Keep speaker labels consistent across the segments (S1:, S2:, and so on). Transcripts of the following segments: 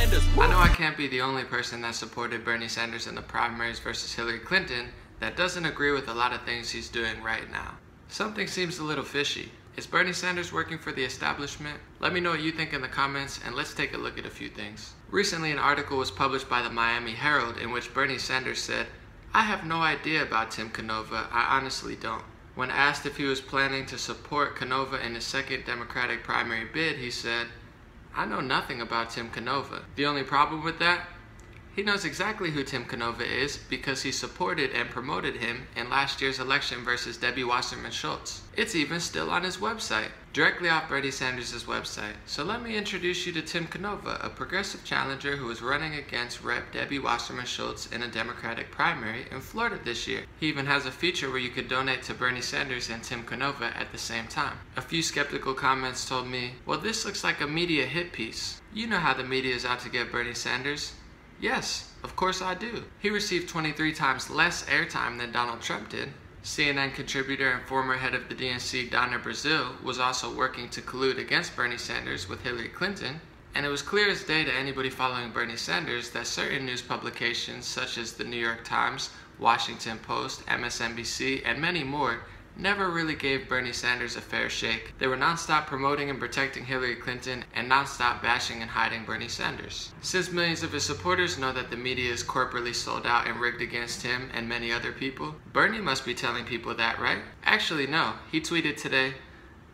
S1: Sanders.
S2: I know I can't be the only person that supported Bernie Sanders in the primaries versus Hillary Clinton that doesn't agree with a lot of things he's doing right now. Something seems a little fishy. Is Bernie Sanders working for the establishment? Let me know what you think in the comments, and let's take a look at a few things. Recently, an article was published by the Miami Herald in which Bernie Sanders said, "I have no idea about Tim Canova, I honestly don't." When asked if he was planning to support Canova in his second Democratic primary bid, he said, "I know nothing about Tim Canova." The only problem with that? He knows exactly who Tim Canova is because he supported and promoted him in last year's election versus Debbie Wasserman Schultz. It's even still on his website, directly off Bernie Sanders' website. So let me introduce you to Tim Canova, a progressive challenger who is running against Rep. Debbie Wasserman Schultz in a Democratic primary in Florida this year. He even has a feature where you could donate to Bernie Sanders and Tim Canova at the same time. A few skeptical comments told me, "Well, this looks like a media hit piece. You know how the media is out to get Bernie Sanders." Yes, of course I do. He received 23 times less airtime than Donald Trump did. CNN contributor and former head of the DNC, Donna Brazile, was also working to collude against Bernie Sanders with Hillary Clinton. And it was clear as day to anybody following Bernie Sanders that certain news publications such as the New York Times, Washington Post, MSNBC, and many more never really gave Bernie Sanders a fair shake. They were nonstop promoting and protecting Hillary Clinton and nonstop bashing and hiding Bernie Sanders. Since millions of his supporters know that the media is corporately sold out and rigged against him and many other people, Bernie must be telling people that, right? Actually, no. He tweeted today,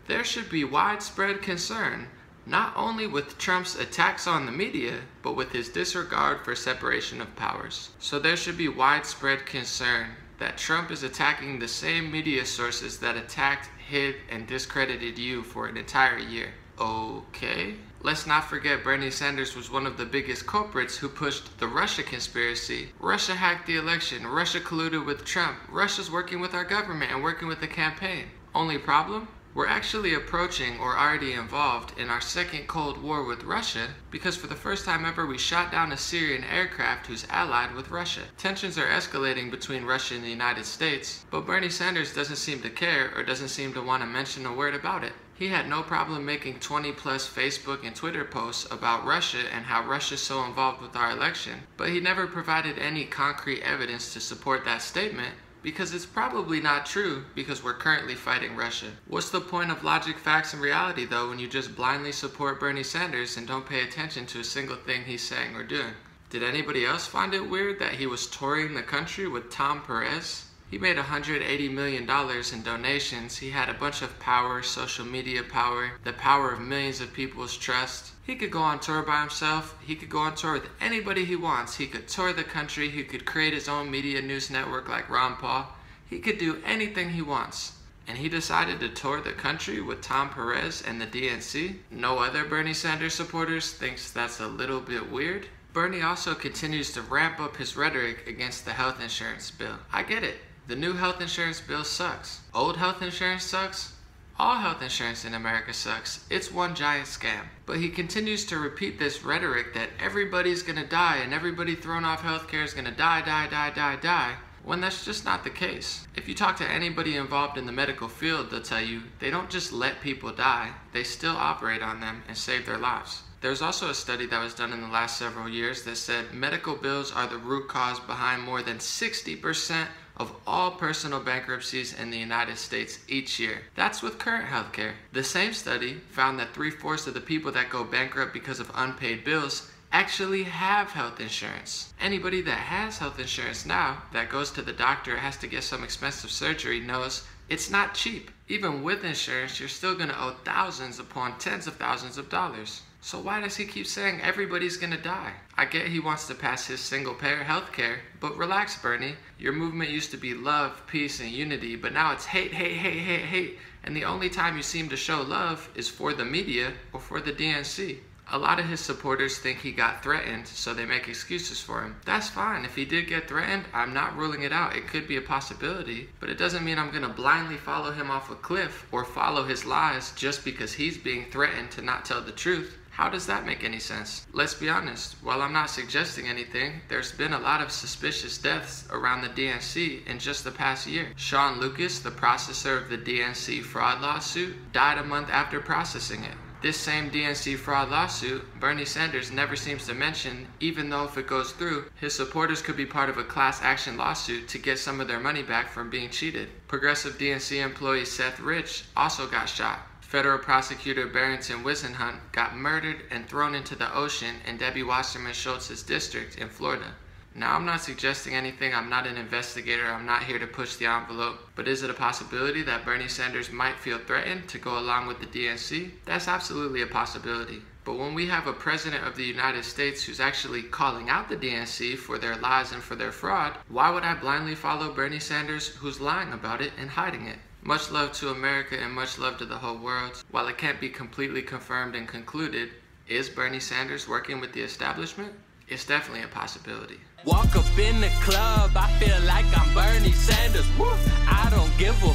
S2: "There should be widespread concern not only with Trump's attacks on the media, but with his disregard for separation of powers." So there should be widespread concern that Trump is attacking the same media sources that attacked, hid, and discredited you for an entire year. Okay. Let's not forget Bernie Sanders was one of the biggest culprits who pushed the Russia conspiracy. Russia hacked the election. Russia colluded with Trump. Russia's working with our government and working with the campaign. Only problem? We're actually approaching or already involved in our second Cold War with Russia because for the first time ever we shot down a Syrian aircraft who's allied with Russia. Tensions are escalating between Russia and the United States, but Bernie Sanders doesn't seem to care or doesn't seem to want to mention a word about it. He had no problem making 20+ Facebook and Twitter posts about Russia and how Russia's so involved with our election, but he never provided any concrete evidence to support that statement because it's probably not true because we're currently fighting Russia. What's the point of logic, facts, and reality though when you just blindly support Bernie Sanders and don't pay attention to a single thing he's saying or doing? Did anybody else find it weird that he was touring the country with Tom Perez? He made $180 million in donations. He had a bunch of power, social media power, the power of millions of people's trust. He could go on tour by himself. He could go on tour with anybody he wants. He could tour the country. He could create his own media news network like Ron Paul. He could do anything he wants. And he decided to tour the country with Tom Perez and the DNC? No other Bernie Sanders supporters thinks that's a little bit weird? Bernie also continues to ramp up his rhetoric against the health insurance bill. I get it. The new health insurance bill sucks. Old health insurance sucks. All health insurance in America sucks. It's one giant scam. But he continues to repeat this rhetoric that everybody's gonna die and everybody thrown off healthcare is gonna die, when that's just not the case. If you talk to anybody involved in the medical field, they'll tell you they don't just let people die, they still operate on them and save their lives. There's also a study that was done in the last several years that said medical bills are the root cause behind more than 60% of all personal bankruptcies in the United States each year. That's with current healthcare. The same study found that 3/4 of the people that go bankrupt because of unpaid bills actually have health insurance. Anybody that has health insurance now, that goes to the doctor, has to get some expensive surgery, knows it's not cheap. Even with insurance, you're still gonna owe thousands upon tens of thousands of dollars. So why does he keep saying everybody's gonna die? I get he wants to pass his single-payer healthcare, but relax, Bernie. Your movement used to be love, peace, and unity, but now it's hate, hate, hate, hate, hate. And the only time you seem to show love is for the media or for the DNC. A lot of his supporters think he got threatened, so they make excuses for him. That's fine. If he did get threatened, I'm not ruling it out. It could be a possibility, but it doesn't mean I'm gonna blindly follow him off a cliff or follow his lies just because he's being threatened to not tell the truth. How does that make any sense? Let's be honest, while I'm not suggesting anything, there's been a lot of suspicious deaths around the DNC in just the past year. Sean Lucas, the processor of the DNC fraud lawsuit, died a month after processing it. This same DNC fraud lawsuit, Bernie Sanders never seems to mention, even though if it goes through, his supporters could be part of a class action lawsuit to get some of their money back from being cheated. Progressive DNC employee Seth Rich also got shot. Federal prosecutor Barrington Wisenhunt got murdered and thrown into the ocean in Debbie Wasserman Schultz's district in Florida. Now, I'm not suggesting anything, I'm not an investigator, I'm not here to push the envelope, but is it a possibility that Bernie Sanders might feel threatened to go along with the DNC? That's absolutely a possibility. But when we have a president of the United States who's actually calling out the DNC for their lies and for their fraud, why would I blindly follow Bernie Sanders who's lying about it and hiding it? Much love to America and much love to the whole world. While it can't be completely confirmed and concluded, is Bernie Sanders working with the establishment? It's definitely a possibility.
S1: Walk up in the club, I feel like I'm Bernie Sanders. Woo. I don't give a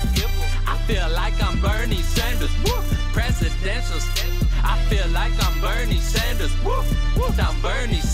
S1: I feel like I'm Bernie Sanders. Woo. Presidential, I feel like I'm Bernie Sanders. Woo. I'm Bernie Sanders.